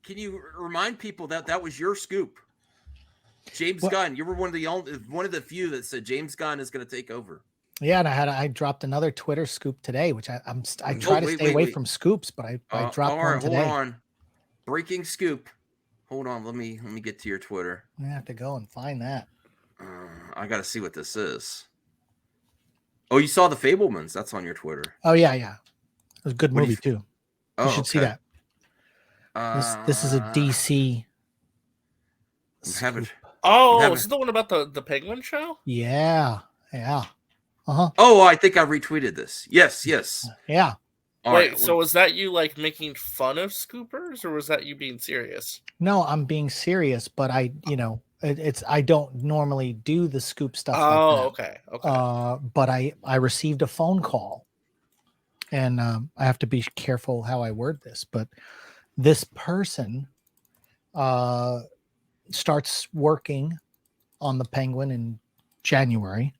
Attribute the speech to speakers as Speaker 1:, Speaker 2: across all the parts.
Speaker 1: can you remind people that was your scoop? James Gunn, you were one of the few that said James Gunn is going to take over.
Speaker 2: Yeah, and I dropped another Twitter scoop today, which I try to stay away from scoops, but I dropped one today.
Speaker 1: Hold on, breaking scoop. Hold on, let me get to your Twitter.
Speaker 2: I have to go and find that.
Speaker 1: I got to see what this is. Oh, you saw The Fabelmans? That's on your Twitter.
Speaker 2: Oh yeah. It was a good movie too. You should see that. This is a DC.
Speaker 3: Oh, is it the one about the Penguin show?
Speaker 2: Yeah.
Speaker 1: Oh, I think I retweeted this. Yes.
Speaker 2: Yeah.
Speaker 3: Wait, so was that you like making fun of scoopers, or was that you being serious?
Speaker 2: No, I'm being serious, but I don't normally do the scoop stuff.
Speaker 3: Oh,
Speaker 2: like that.
Speaker 3: Okay.
Speaker 2: But I received a phone call, and I have to be careful how I word this. But this person starts working on the Penguin in January.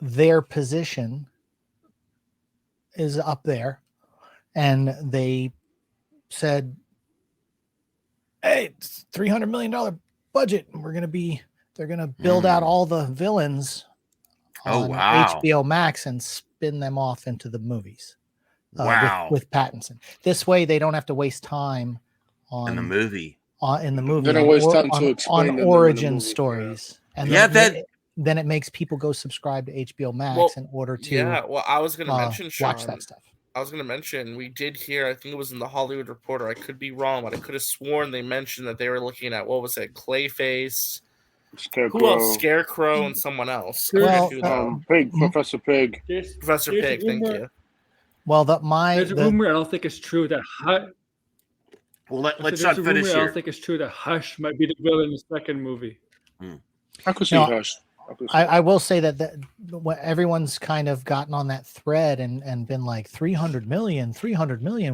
Speaker 2: Their position is up there, and they said, hey, it's $300 million budget, and they're gonna build out all the villains on HBO Max and spin them off into the movies with Pattinson. This way they don't have to waste time in the movie
Speaker 4: They don't waste time to explain
Speaker 2: on origin stories. And then it makes people go subscribe to HBO Max in order to
Speaker 3: I was going to mention, Shaun,
Speaker 2: watch that stuff.
Speaker 3: I was going to mention, we did hear, I think it was in the Hollywood Reporter, I could be wrong, but I could have sworn they mentioned that they were looking at, what was it, Clayface,
Speaker 4: Scarecrow.
Speaker 3: Who else? Scarecrow and someone else.
Speaker 4: Pig, Professor Pig.
Speaker 3: Professor Pig, thank you.
Speaker 2: Well,
Speaker 5: there's a rumor, I don't think it's true, that
Speaker 1: let's not finish here.
Speaker 5: I don't think it's true that Hush might be the villain in the second movie.
Speaker 4: I could see Hush.
Speaker 2: I will say that everyone's kind of gotten on that thread and been like 300 million.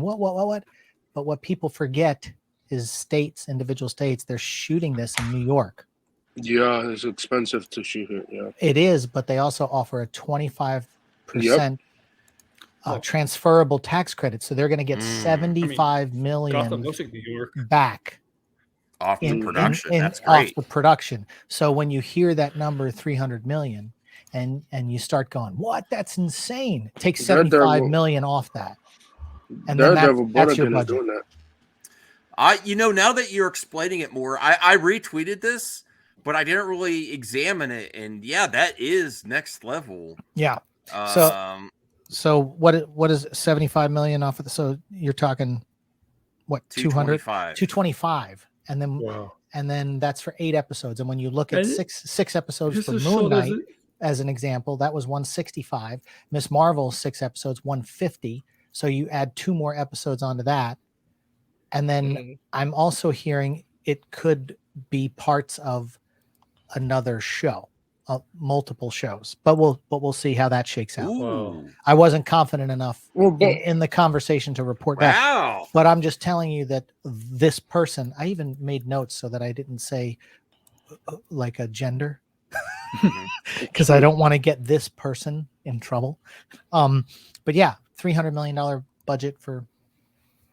Speaker 2: What? But what people forget is individual states, they're shooting this in New York.
Speaker 4: Yeah, it's expensive to shoot it. Yeah,
Speaker 2: it is, but they also offer a 25% transferable tax credit, so they're going to get 75 million
Speaker 5: New York.
Speaker 2: back.
Speaker 1: Off the production. That's great.
Speaker 2: Off the production. So when you hear that number 300 million and you start going, what? That's insane. Take 75 million off that. And then that's your budget.
Speaker 1: Now that you're explaining it more, I retweeted this, but I didn't really examine it. And yeah, that is next level.
Speaker 2: Yeah. So what is 75 million off of so you're talking what 225. And then that's for 8 episodes. And when you look at six episodes for Moon Knight, as an example, that was 165. Miss Marvel 6 episodes, 150. So you add 2 more episodes onto that. And then I'm also hearing it could be parts of another show, multiple shows. But we'll see how that shakes out.
Speaker 1: Ooh.
Speaker 2: I wasn't confident enough in the conversation to report that. But I'm just telling you that this person, I even made notes so that I didn't say like a gender, because I don't want to get this person in trouble. But yeah, $300 million budget for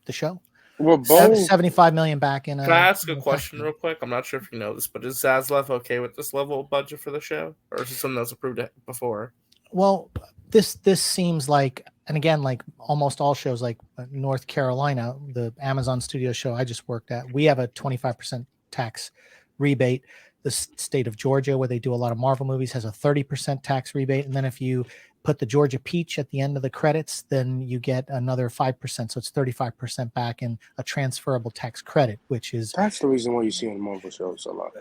Speaker 2: the show.
Speaker 4: Well,
Speaker 2: 75 million back in.
Speaker 3: Can I ask a question real quick? I'm not sure if you know this, but is Zaslav okay with this level of budget for the show, or is it something that was approved before?
Speaker 2: Well, this seems like, and again, like almost all shows, like North Carolina, the Amazon Studios show I just worked at, we have a 25% tax rebate. The state of Georgia, where they do a lot of Marvel movies, has a 30% tax rebate, and then if you put the Georgia peach at the end of the credits, then you get another 5%. So it's 35% back in a transferable tax credit,
Speaker 4: that's the reason why you see in Marvel shows a lot.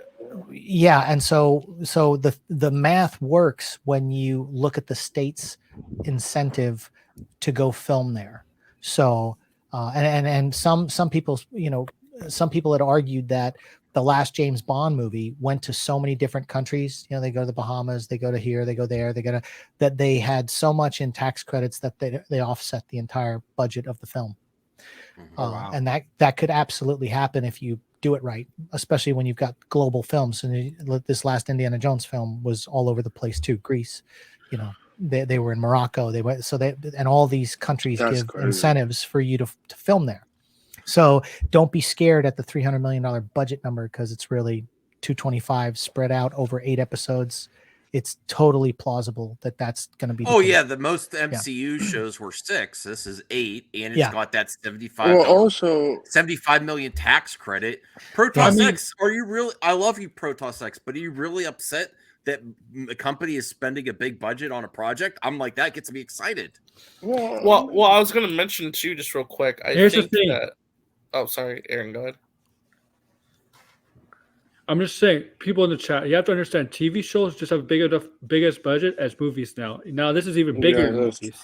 Speaker 2: Yeah. And so the math works when you look at the state's incentive to go film there. So, and some people, some people had argued that the last James Bond movie went to so many different countries. They go to the Bahamas, they go to here, they go there, that they had so much in tax credits that they offset the entire budget of the film. And that could absolutely happen if you do it right, especially when you've got global films. And this last Indiana Jones film was all over the place too. Greece, they were in Morocco. And all these countries give incentives for you to film there. So don't be scared at the $300 million budget number because it's really 225 spread out over 8 episodes. It's totally plausible that that's going to be.
Speaker 1: Oh yeah, the most MCU shows were 6. This is 8, and it's got that $75 million tax credit. Protoss X, are you really? I love you, Protoss X, but are you really upset that a company is spending a big budget on a project? I'm like, that gets me excited.
Speaker 3: Well, I was going to mention too, just real quick.
Speaker 5: Here's the thing.
Speaker 3: Oh, sorry, Aaron, go ahead.
Speaker 5: I'm just saying, people in the chat, you have to understand, TV shows just have biggest budget as movies now. Now this is even bigger than movies.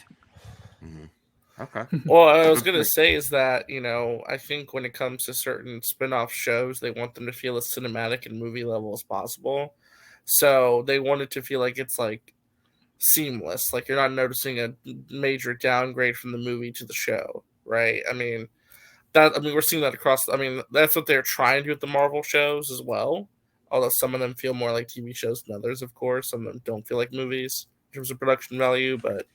Speaker 1: Mm-hmm. Okay.
Speaker 3: Well, I was going to say is that, I think when it comes to certain spin-off shows, they want them to feel as cinematic and movie level as possible. So they want it to feel like it's like seamless. Like you're not noticing a major downgrade from the movie to the show, right? We're seeing that across. That's what they're trying to do with the Marvel shows as well. Although some of them feel more like TV shows than others, of course. Some of them don't feel like movies in terms of production value, but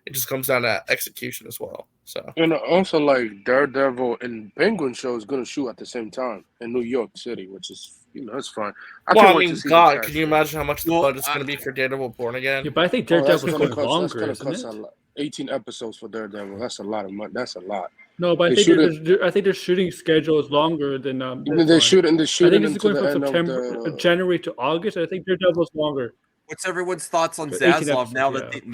Speaker 3: it just comes down to execution as well. So,
Speaker 4: and also like Daredevil and Penguin show is going to shoot at the same time in New York City, which is that's fine.
Speaker 3: God, can you imagine how much the budget's going to be for Daredevil Born Again?
Speaker 5: Yeah, but I think Daredevil's going longer.
Speaker 4: That's going to cost 18 episodes for Daredevil. That's a lot of money. That's a lot.
Speaker 5: No, but I think their shooting schedule is longer than
Speaker 4: they're shooting.
Speaker 5: I think it's going from September, January to August. I think Daredevil's longer.
Speaker 1: What's everyone's thoughts on Zaslav now that